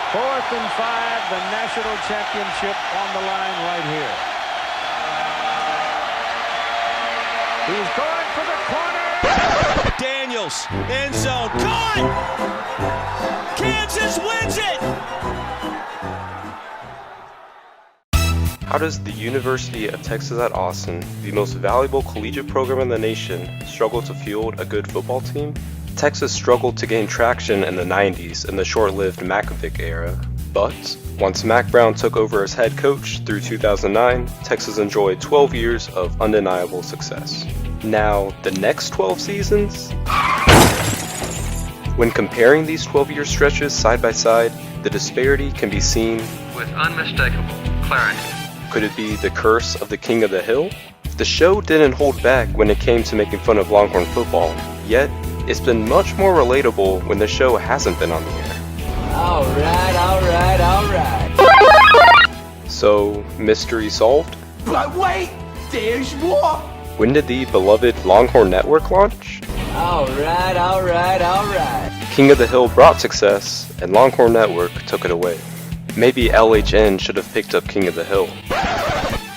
4th and 5, the national championship on the line right here. He's going for the corner. Daniels, end zone, caught! Kansas wins it! How does the University of Texas at Austin, the most valuable collegiate program in the nation, struggle to field a good football team? Texas struggled to gain traction in the 90s in the short-lived Mackovic era, but once Mack Brown took over as head coach through 2009, Texas enjoyed 12 years of undeniable success. Now, the next 12 seasons? When comparing these 12-year stretches side by side, the disparity can be seen with unmistakable clarity. Could it be the curse of the King of the Hill? The show didn't hold back when it came to making fun of Longhorn football, yet it's been much more relatable when the show hasn't been on the air. Alright. So, mystery solved? But wait, there's more! When did the beloved Longhorn Network launch? Alright. King of the Hill brought success, and Longhorn Network took it away. Maybe LHN should have picked up King of the Hill.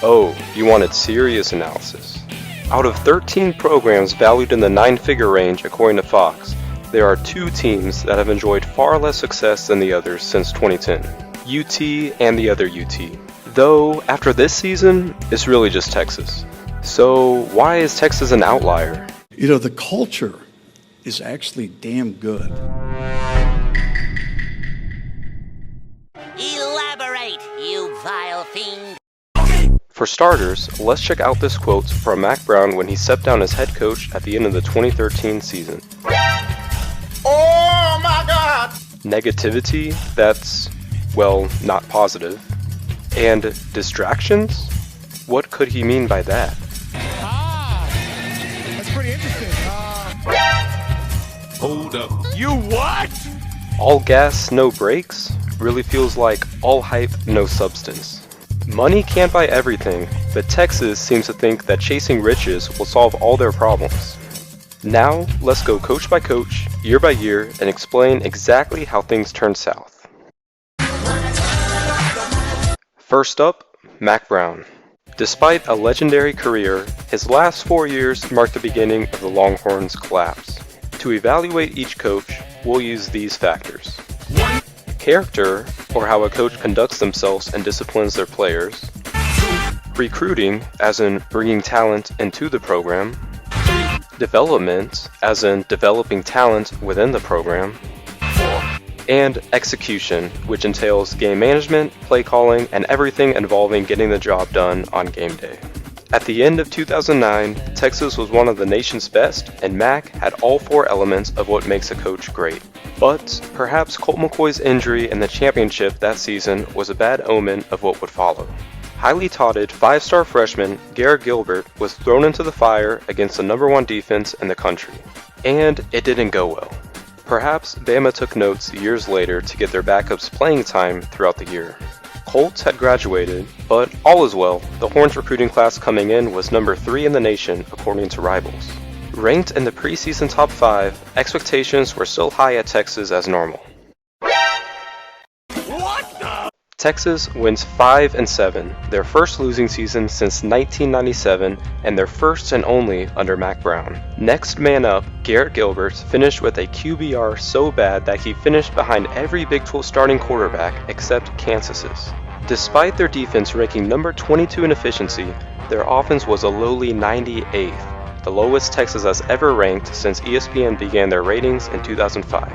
Oh, you wanted serious analysis. Out of 13 programs valued in the 9-figure range according to Fox, there are 2 teams that have enjoyed far less success than the others since 2010. UT and the other UT. Though, after this season, it's really just Texas. So, why is Texas an outlier? You know, the culture is actually damn good. Elaborate, you vile fiend. For starters, let's check out this quote from Mack Brown when he stepped down as head coach at the end of the 2013 season. Oh my God! Negativity that's, well, not positive. And distractions? What could he mean by that? That's pretty interesting. Hold up. You what? All gas, no brakes really feels like all hype, no substance. Money can't buy everything, but Texas seems to think that chasing riches will solve all their problems. Now, let's go coach by coach, year by year, and explain exactly how things turned south. First up, Mack Brown. Despite a legendary career, his last 4 years marked the beginning of the Longhorns' collapse. To evaluate each coach, we'll use these factors. Character, or how a coach conducts themselves and disciplines their players. Recruiting, as in bringing talent into the program. Development, as in developing talent within the program. And execution, which entails game management, play calling, and everything involving getting the job done on game day. At the end of 2009, Texas was one of the nation's best, and Mack had all 4 elements of what makes a coach great. But perhaps Colt McCoy's injury in the championship that season was a bad omen of what would follow. Highly touted 5-star freshman Garrett Gilbert was thrown into the fire against the #1 defense in the country. And it didn't go well. Perhaps Bama took notes years later to get their backups playing time throughout the year. Colts had graduated, but all is well. The Horns recruiting class coming in was number 3 in the nation according to Rivals. Ranked in the preseason top 5, expectations were still high at Texas as normal. Texas wins 5-7, their first losing season since 1997 and their first and only under Mack Brown. Next man up, Garrett Gilbert finished with a QBR so bad that he finished behind every Big 12 starting quarterback except Kansas's. Despite their defense ranking number 22 in efficiency, their offense was a lowly 98th, the lowest Texas has ever ranked since ESPN began their ratings in 2005.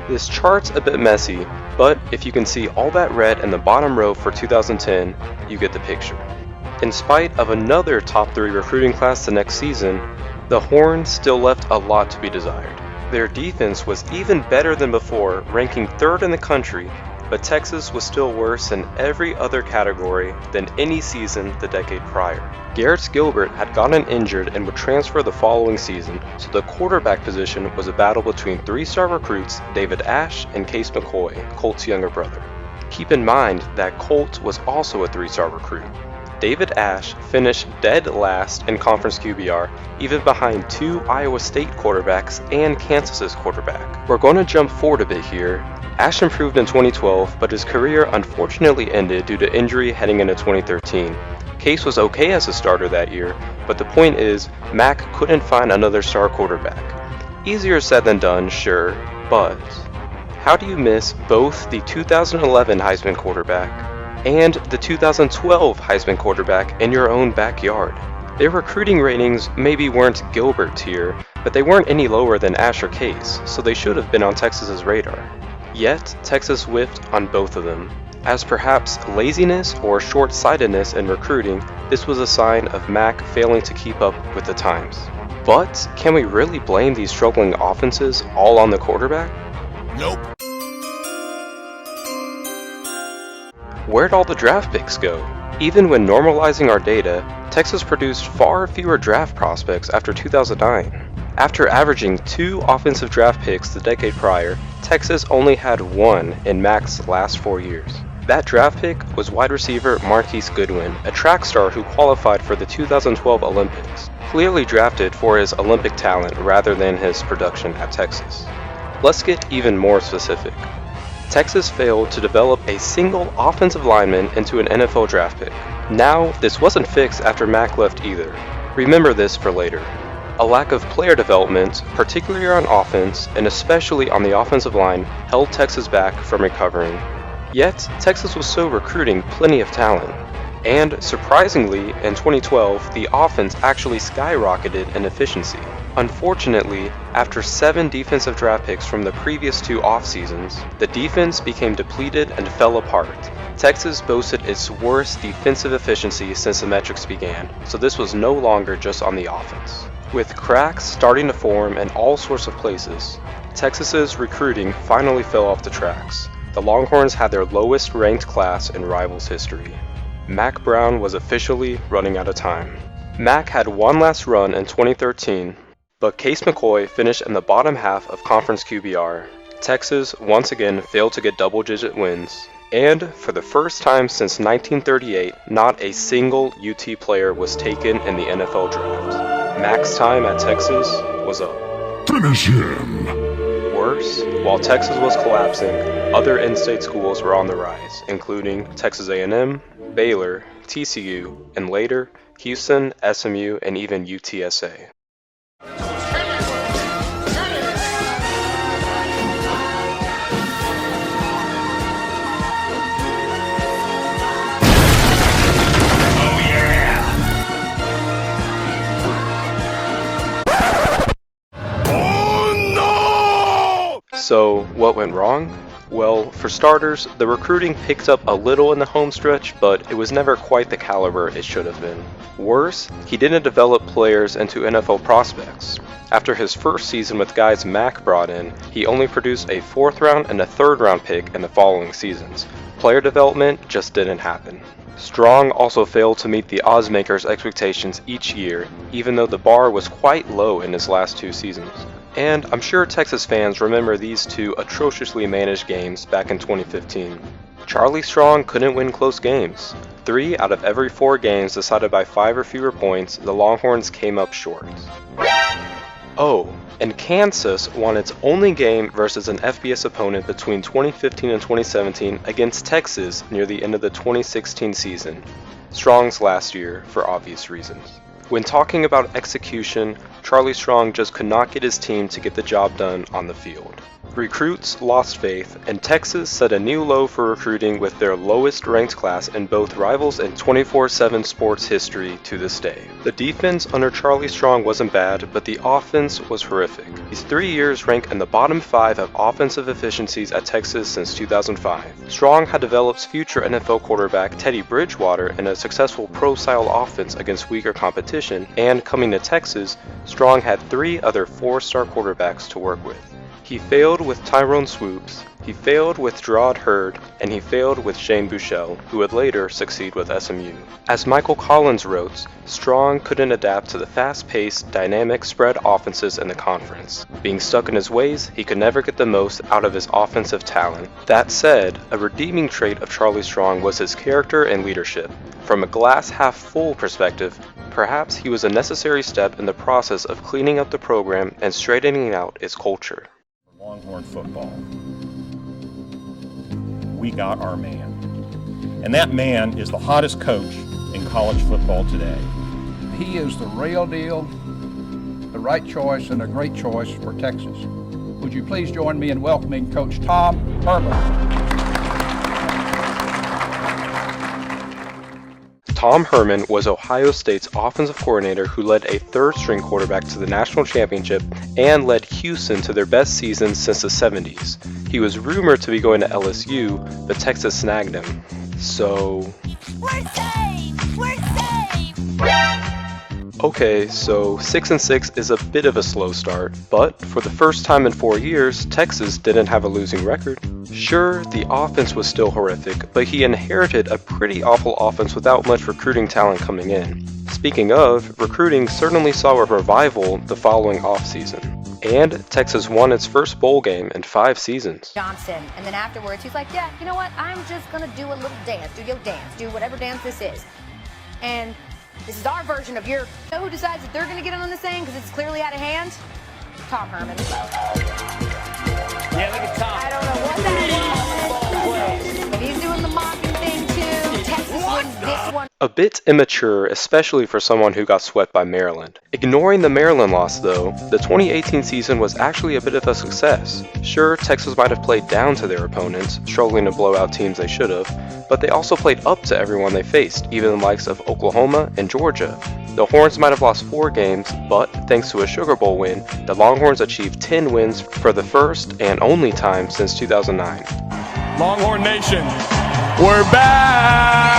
This chart's a bit messy, but if you can see all that red in the bottom row for 2010, you get the picture. In spite of another top 3 recruiting class the next season, the Horns still left a lot to be desired. Their defense was even better than before, ranking 3rd in the country, but Texas was still worse in every other category than any season the decade prior. Garrett Gilbert had gotten injured and would transfer the following season, so the quarterback position was a battle between 3-star recruits David Ash and Case McCoy, Colt's younger brother. Keep in mind that Colt was also a 3-star recruit. David Ash finished dead last in conference QBR, even behind 2 Iowa State quarterbacks and Kansas's quarterback. We're going to jump forward a bit here. Ash improved in 2012, but his career unfortunately ended due to injury heading into 2013. Case was okay as a starter that year, but the point is, Mac couldn't find another star quarterback. Easier said than done, sure, but how do you miss both the 2011 Heisman quarterback and the 2012 Heisman quarterback in your own backyard? Their recruiting ratings maybe weren't Gilbert tier, but they weren't any lower than Ash or Case, so they should have been on Texas's radar. Yet, Texas whiffed on both of them. As perhaps laziness or short-sightedness in recruiting, this was a sign of Mac failing to keep up with the times. But can we really blame these struggling offenses all on the quarterback? Nope. Where'd all the draft picks go? Even when normalizing our data, Texas produced far fewer draft prospects after 2009. After averaging 2 offensive draft picks the decade prior, Texas only had 1 in Mac's last 4 years. That draft pick was wide receiver Marquise Goodwin, a track star who qualified for the 2012 Olympics, clearly drafted for his Olympic talent rather than his production at Texas. Let's get even more specific. Texas failed to develop a single offensive lineman into an NFL draft pick. Now, this wasn't fixed after Mac left either. Remember this for later. A lack of player development, particularly on offense, and especially on the offensive line, held Texas back from recovering. Yet, Texas was still recruiting plenty of talent. And, surprisingly, in 2012, the offense actually skyrocketed in efficiency. Unfortunately, after 7 defensive draft picks from the previous 2 off-seasons, the defense became depleted and fell apart. Texas boasted its worst defensive efficiency since the metrics began, so this was no longer just on the offense. With cracks starting to form in all sorts of places, Texas's recruiting finally fell off the tracks. The Longhorns had their lowest ranked class in Rivals history. Mack Brown was officially running out of time. Mack had one last run in 2013, but Case McCoy finished in the bottom half of conference QBR. Texas once again failed to get double-digit wins, and for the first time since 1938, not a single UT player was taken in the NFL draft. Mack's time at Texas was up. Finish him. Worse, while Texas was collapsing, other in-state schools were on the rise, including Texas A&M, Baylor, TCU, and later, Houston, SMU, and even UTSA. So, what went wrong? Well, for starters, the recruiting picked up a little in the home stretch, but it was never quite the caliber it should have been. Worse, he didn't develop players into NFL prospects. After his first season with guys Mack brought in, he only produced a 4th round and a 3rd round pick in the following seasons. Player development just didn't happen. Strong also failed to meet the oddsmakers' expectations each year, even though the bar was quite low in his last 2 seasons. And I'm sure Texas fans remember these 2 atrociously managed games back in 2015. Charlie Strong couldn't win close games. 3 out of every 4 games decided by 5 or fewer points, the Longhorns came up short. Oh, and Kansas won its only game versus an FBS opponent between 2015 and 2017 against Texas near the end of the 2016 season. Strong's last year, for obvious reasons. When talking about execution, Charlie Strong just could not get his team to get the job done on the field. Recruits lost faith, and Texas set a new low for recruiting with their lowest ranked class in both Rivals and 24/7 Sports history to this day. The defense under Charlie Strong wasn't bad, but the offense was horrific. These 3 years rank in the bottom 5 of offensive efficiencies at Texas since 2005. Strong had developed future NFL quarterback Teddy Bridgewater in a successful pro-style offense against weaker competition, and coming to Texas, Strong had 3 other 4-star quarterbacks to work with. He failed with Tyrone Swoops, he failed with Gerard Hurd, and he failed with Shane Buechele, who would later succeed with SMU. As Michael Collins wrote, Strong couldn't adapt to the fast-paced, dynamic spread offenses in the conference. Being stuck in his ways, he could never get the most out of his offensive talent. That said, a redeeming trait of Charlie Strong was his character and leadership. From a glass-half-full perspective, perhaps he was a necessary step in the process of cleaning up the program and straightening out its culture. Longhorn football. we got our man. And that man is the hottest coach in college football today. He is the real deal, the right choice, and a great choice for Texas. Would you please join me in welcoming Coach Tom Herman? Tom Herman was Ohio State's offensive coordinator who led a third-string quarterback to the national championship and led Houston to their best season since the 70s. He was rumored to be going to LSU, but Texas snagged him. So... We're safe! We're safe! Okay, so 6-6 is a bit of a slow start, but for the first time in 4 years, Texas didn't have a losing record. Sure, the offense was still horrific, but he inherited a pretty awful offense without much recruiting talent coming in. Speaking of, recruiting certainly saw a revival the following offseason. And Texas won its first bowl game in 5 seasons. Johnson, and then afterwards he's like, yeah, you know what, I'm just gonna do a little dance, do your dance, do whatever dance this is. And this is our version of your, you know who decides that they're gonna get in on this thing because it's clearly out of hand? Tom Herman. Yeah, look at Tom. I don't know what that is, but he's doing the mocking thing too. Texas wins this one. A bit immature, especially for someone who got swept by Maryland. Ignoring the Maryland loss though, the 2018 season was actually a bit of a success. Sure, Texas might have played down to their opponents, struggling to blow out teams they should have, but they also played up to everyone they faced, even the likes of Oklahoma and Georgia. The Horns might have lost 4 games, but thanks to a Sugar Bowl win, the Longhorns achieved 10 wins for the first and only time since 2009. Longhorn Nation, we're back!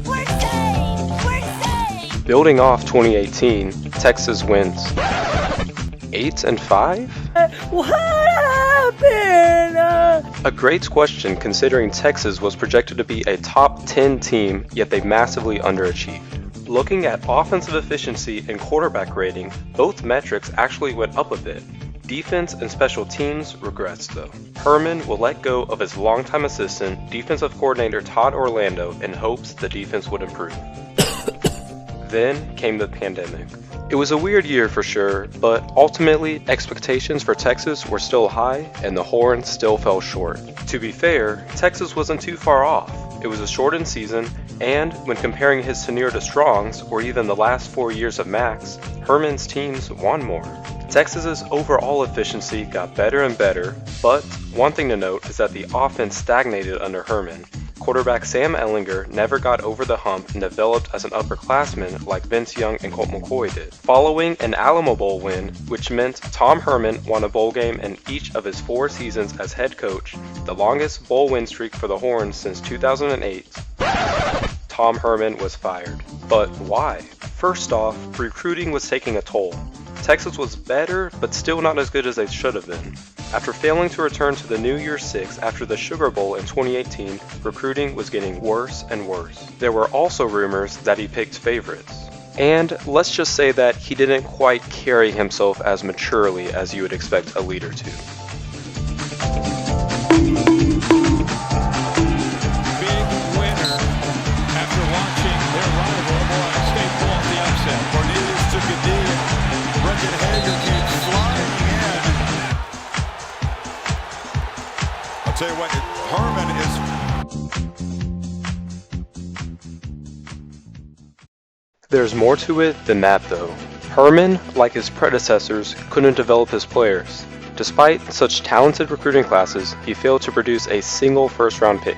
We're safe! We're safe! Building off 2018, Texas wins 8-5? What happened? A great question considering Texas was projected to be a top 10 team, yet they massively underachieved. Looking at offensive efficiency and quarterback rating, both metrics actually went up a bit. Defense and special teams regressed though. Herman will let go of his longtime assistant, defensive coordinator Todd Orlando, in hopes the defense would improve. Then came the pandemic. It was a weird year for sure, but ultimately expectations for Texas were still high and the Horns still fell short. To be fair, Texas wasn't too far off. It was a shortened season, and when comparing his tenure to Strong's or even the last 4 years of Mack's, Herman's teams won more. Texas's overall efficiency got better and better, but one thing to note is that the offense stagnated under Herman. Quarterback Sam Ehlinger never got over the hump and developed as an upperclassman like Vince Young and Colt McCoy did. Following an Alamo Bowl win, which meant Tom Herman won a bowl game in each of his 4 seasons as head coach, the longest bowl win streak for the Horns since 2008, Tom Herman was fired. But why? First off, recruiting was taking a toll. Texas was better, but still not as good as they should have been. After failing to return to the New Year's Six after the Sugar Bowl in 2018, recruiting was getting worse and worse. There were also rumors that he picked favorites. And let's just say that he didn't quite carry himself as maturely as you would expect a leader to. Big winner after watching their rival Ohio State pull off the upset. Cornelius took a knee. Brendan Hager came flying in. I'll tell you what, Herman is... There's more to it than that though. Herman, like his predecessors, couldn't develop his players. Despite such talented recruiting classes, he failed to produce a single first-round pick,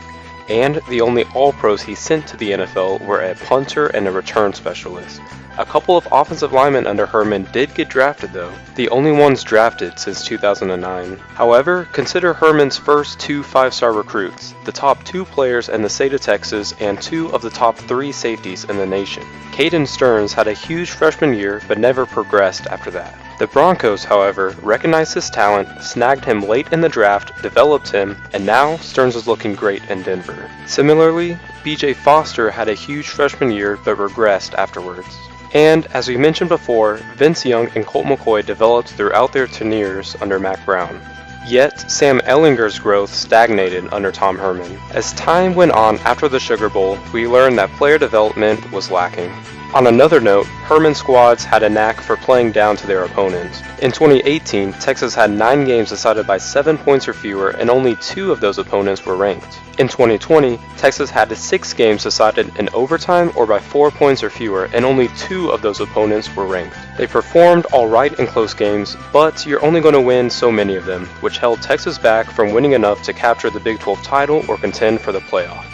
and the only All-Pros he sent to the NFL were a punter and a return specialist. A couple of offensive linemen under Herman did get drafted though, the only ones drafted since 2009. However, consider Herman's first 2 5-star recruits, the top 2 players in the state of Texas and 2 of the top 3 safeties in the nation. Caden Stearns had a huge freshman year but never progressed after that. The Broncos, however, recognized his talent, snagged him late in the draft, developed him, and now Stearns is looking great in Denver. Similarly, BJ Foster had a huge freshman year but regressed afterwards. And, as we mentioned before, Vince Young and Colt McCoy developed throughout their tenures under Mack Brown. Yet, Sam Ehlinger's growth stagnated under Tom Herman. As time went on after the Sugar Bowl, we learned that player development was lacking. On another note, Herman squads had a knack for playing down to their opponents. In 2018, Texas had 9 games decided by 7 points or fewer, and only 2 of those opponents were ranked. In 2020, Texas had 6 games decided in overtime or by 4 points or fewer, and only 2 of those opponents were ranked. They performed alright in close games, but you're only going to win so many of them, which held Texas back from winning enough to capture the Big 12 title or contend for the playoff.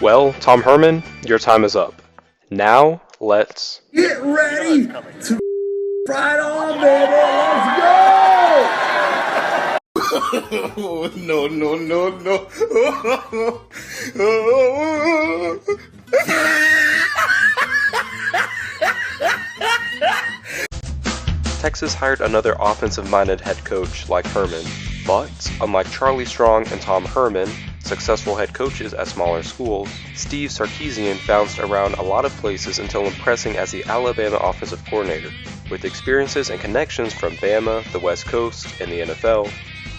Well, Tom Herman, your time is up. Now, let's Get ready to fight on, baby. Let's go! No, no, no, no. Texas hired another offensive-minded head coach like Herman, but unlike Charlie Strong and Tom Herman, successful head coaches at smaller schools, Steve Sarkisian bounced around a lot of places until impressing as the Alabama offensive coordinator. With experiences and connections from Bama, the West Coast, and the NFL,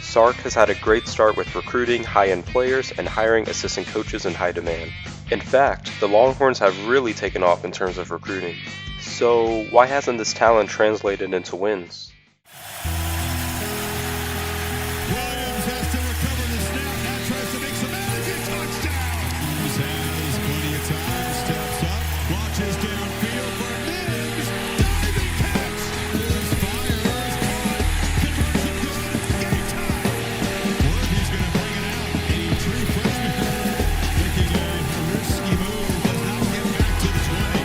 Sark has had a great start with recruiting high-end players and hiring assistant coaches in high demand. In fact, the Longhorns have really taken off in terms of recruiting. So why hasn't this talent translated into wins? Williams has to recover the snap. Now tries to make some magic. Touchdown. Williams has plenty of time. Steps up. Watches downfield for Mims. Diving catch. Fires. Caught. Conversion good. Game time. Work, he's going to bring it out. A true freshman. Making a risky move. Does not get back to the 20.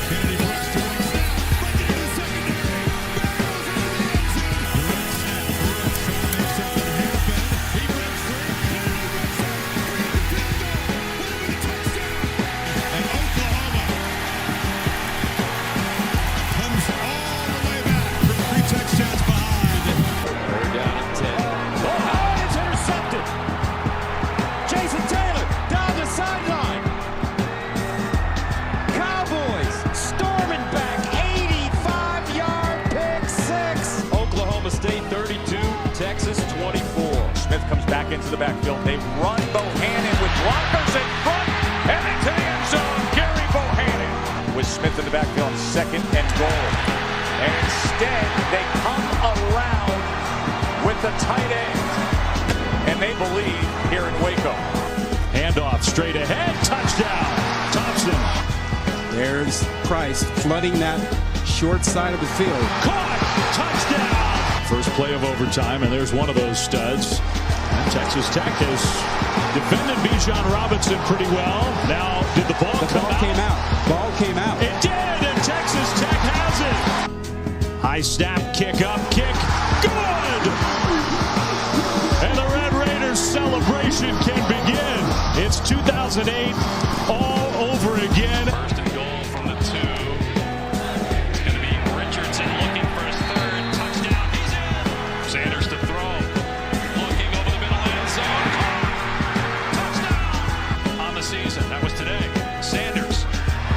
Kennedy pressed to the snap. Breaking in the secondary. Barrels in the end zone. Direct snap. Direct tries something happen. He breaks free. Kennedy breaks out. Field goal. With a touchdown. And Oklahoma comes all the way back from 3 touchdowns behind. They're down at 10. Oh, it's intercepted. Jason Taylor down the sideline. Cowboys storming back, 85-yard pick six. Oklahoma State 32, Texas 24. Smith comes back into the backfield. They run Bohannon with blockers in front and into the end zone. Gary Bohannon with Smith in the backfield, 2nd and goal. And instead, they come around with the tight end. And they believe here in Waco. Handoff straight ahead, touchdown, Thompson. There's Price flooding that short side of the field. Caught, touchdown. First play of overtime, and there's one of those studs. And Texas Tech has defended Bijan Robinson pretty well. Now, did the ball came out? Ball came out. It did, and Texas Tech has it. High snap, kick up, kick, good. And the Red Raiders celebration can begin. It's 2008 all over again. First and goal from the 2. It's going to be Richardson looking for his 3rd touchdown. He's in. Sanders to throw. Looking over the middle end zone. Touchdown on the season. That was today. Sanders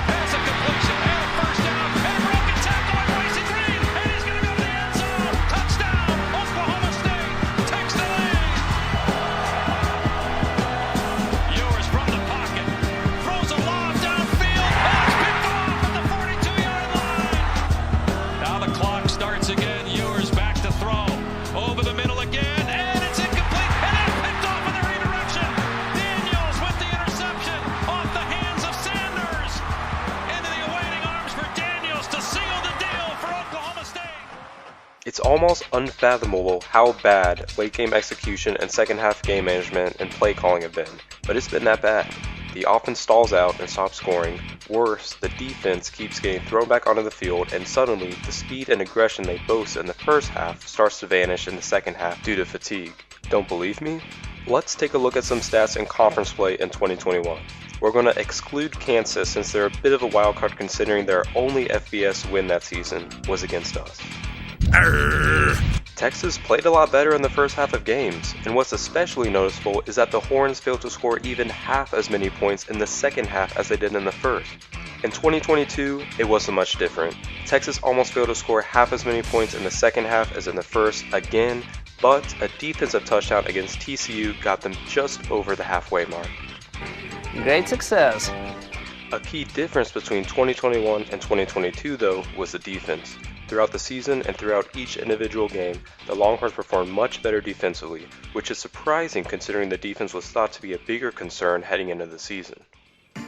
has a completion and a first down. And broken tackle by Bryson Green. And he's going to go to the end zone. Touchdown. Oklahoma State takes the lead. Ewers from the pocket. Throws a lob downfield. And it's picked off at the 42-yard line. Now the clock starts again. Ewers back to throw. Over the middle again. And it's incomplete. And it's picked off in the redirection. Daniels with the interception off the hands of Sanders. Into the awaiting arms for Daniels to seal the deal for Oklahoma State. It's almost unfathomable how bad late game execution and second half game management and play calling have been, but it's been that bad. The offense stalls out and stops scoring. Worse, the defense keeps getting thrown back onto the field, and suddenly the speed and aggression they boast in the first half starts to vanish in the second half due to fatigue. Don't believe me? Let's take a look at some stats in conference play in 2021. We're going to exclude Kansas since they're a bit of a wild card considering their only FBS win that season was against us. Texas played a lot better in the first half of games, and what's especially noticeable is that the Horns failed to score even half as many points in the second half as they did in the first. In 2022, it wasn't much different. Texas almost failed to score half as many points in the second half as in the first again, but a defensive touchdown against TCU got them just over the halfway mark. Great success. A key difference between 2021 and 2022, though, was the defense. Throughout the season and throughout each individual game, the Longhorns performed much better defensively, which is surprising considering the defense was thought to be a bigger concern heading into the season.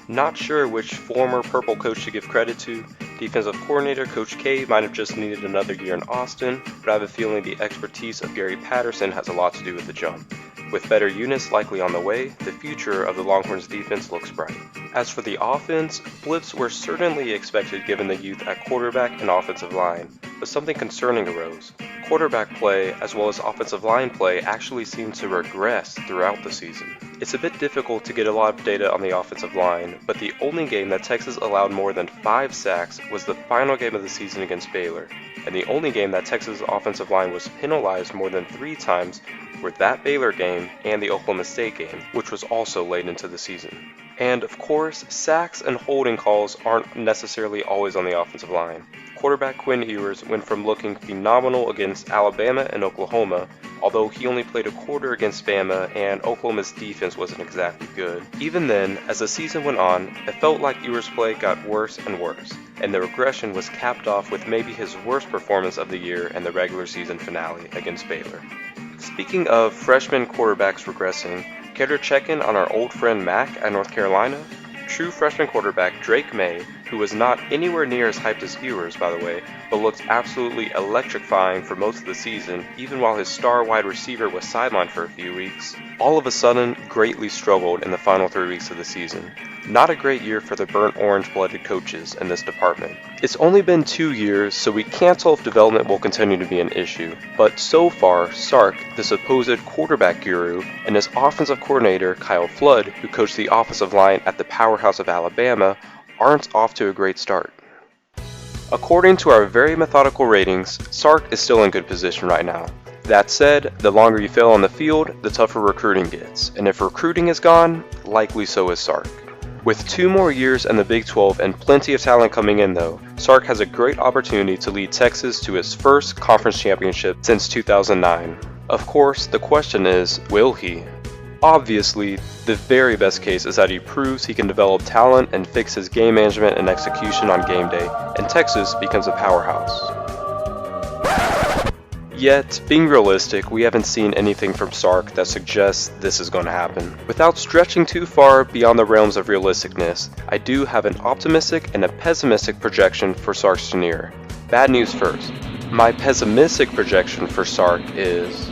Not sure which former Purple coach to give credit to. Defensive coordinator Coach K might have just needed another year in Austin, but I have a feeling the expertise of Gary Patterson has a lot to do with the jump. With better units likely on the way, the future of the Longhorns defense looks bright. As for the offense, blips were certainly expected given the youth at quarterback and offensive line, but something concerning arose. Quarterback play as well as offensive line play actually seemed to regress throughout the season. It's a bit difficult to get a lot of data on the offensive line, but the only game that Texas allowed more than 5 sacks was the final game of the season against Baylor, and the only game that Texas' offensive line was penalized more than 3 times were that Baylor game and the Oklahoma State game, which was also late into the season. And of course, sacks and holding calls aren't necessarily always on the offensive line. Quarterback Quinn Ewers went from looking phenomenal against Alabama and Oklahoma, although he only played a quarter against Bama and Oklahoma's defense wasn't exactly good. Even then, as the season went on, it felt like Ewers' play got worse and worse, and the regression was capped off with maybe his worst performance of the year in the regular season finale against Baylor. Speaking of freshman quarterbacks regressing, care to check in on our old friend Mac at North Carolina? True freshman quarterback Drake May, who was not anywhere near as hyped as Ewers, by the way, but looked absolutely electrifying for most of the season, even while his star wide receiver was sidelined for a few weeks, all of a sudden greatly struggled in the final 3 weeks of the season. Not a great year for the burnt orange-blooded coaches in this department. It's only been 2 years, so we can't tell if development will continue to be an issue, but so far, Sark, the supposed quarterback guru, and his offensive coordinator, Kyle Flood, who coached the offensive line at the powerhouse of Alabama, aren't off to a great start. According to our very methodical ratings, Sark is still in good position right now. That said, the longer you fail on the field, the tougher recruiting gets, and if recruiting is gone, likely so is Sark. With 2 more years in the Big 12 and plenty of talent coming in though, Sark has a great opportunity to lead Texas to his first conference championship since 2009. Of course, the question is, will he? Obviously, the very best case is that he proves he can develop talent and fix his game management and execution on game day, and Texas becomes a powerhouse. Yet, being realistic, we haven't seen anything from Sark that suggests this is going to happen. Without stretching too far beyond the realms of realisticness, I do have an optimistic and a pessimistic projection for Sark's tenure. Bad news first. My pessimistic projection for Sark is...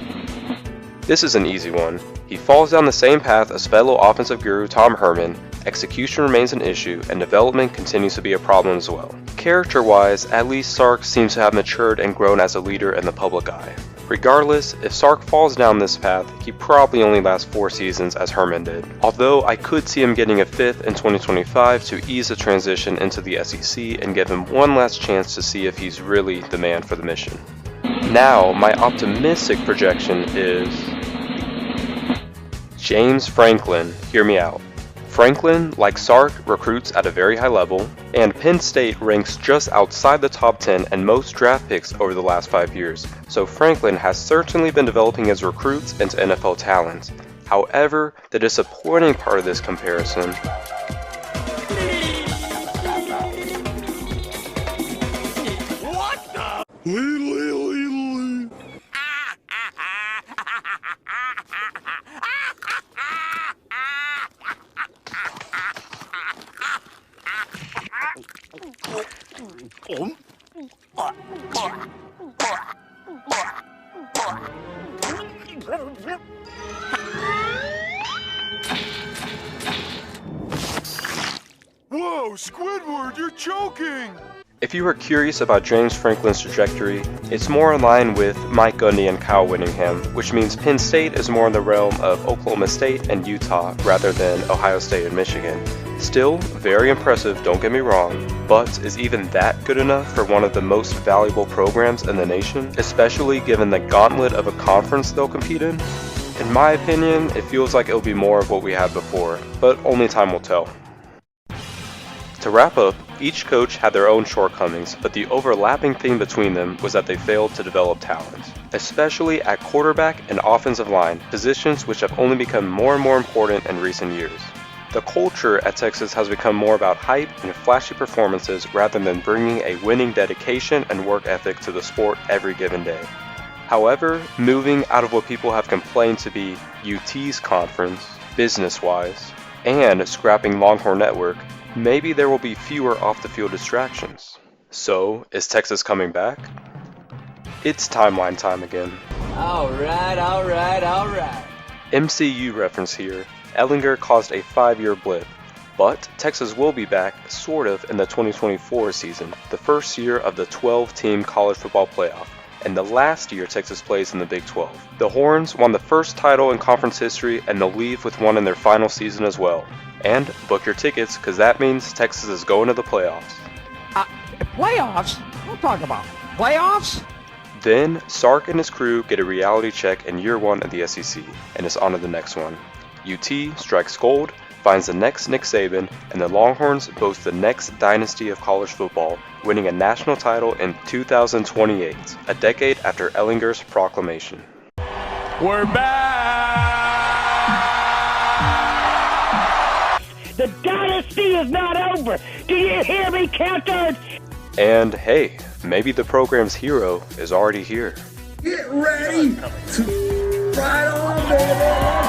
This is an easy one. He falls down the same path as fellow offensive guru Tom Herman, execution remains an issue, and development continues to be a problem as well. Character-wise, at least Sark seems to have matured and grown as a leader in the public eye. Regardless, if Sark falls down this path, he probably only lasts 4 seasons as Herman did. Although I could see him getting a 5th in 2025 to ease the transition into the SEC and give him one last chance to see if he's really the man for the mission. Now, my optimistic projection is... James Franklin, hear me out. Franklin, like Sark, recruits at a very high level, and Penn State ranks just outside the top 10 and most draft picks over the last 5 years, so Franklin has certainly been developing his recruits into NFL talent. However, the disappointing part of this comparison... What the? Whoa, Squidward, you're choking! If you are curious about James Franklin's trajectory, it's more in line with Mike Gundy and Kyle Whittingham, which means Penn State is more in the realm of Oklahoma State and Utah rather than Ohio State and Michigan. Still, very impressive, don't get me wrong, but is even that good enough for one of the most valuable programs in the nation, especially given the gauntlet of a conference they'll compete in? In my opinion, it feels like it'll be more of what we had before, but only time will tell. To wrap up, each coach had their own shortcomings, but the overlapping theme between them was that they failed to develop talent, especially at quarterback and offensive line, positions which have only become more and more important in recent years. The culture at Texas has become more about hype and flashy performances rather than bringing a winning dedication and work ethic to the sport every given day. However, moving out of what people have complained to be UT's conference, business-wise, and scrapping Longhorn Network, maybe there will be fewer off-the-field distractions. So, is Texas coming back? It's timeline time again. Alright. MCU reference here. Ehlinger caused a 5-year blip, but Texas will be back, sort of, in the 2024 season, the first year of the 12-team college football playoff, and the last year Texas plays in the Big 12. The Horns won the first title in conference history, and they'll leave with one in their final season as well. And book your tickets, because that means Texas is going to the playoffs. Playoffs? Don't talk about playoffs. Then, Sark and his crew get a reality check in year 1 of the SEC, and it's on to the next one. UT strikes gold, finds the next Nick Saban, and the Longhorns boast the next dynasty of college football, winning a national title in 2028, a decade after Ehlinger's proclamation. We're back! The dynasty is not over. Do you hear me, Counters? And hey, maybe the program's hero is already here. Get ready to ride on, baby.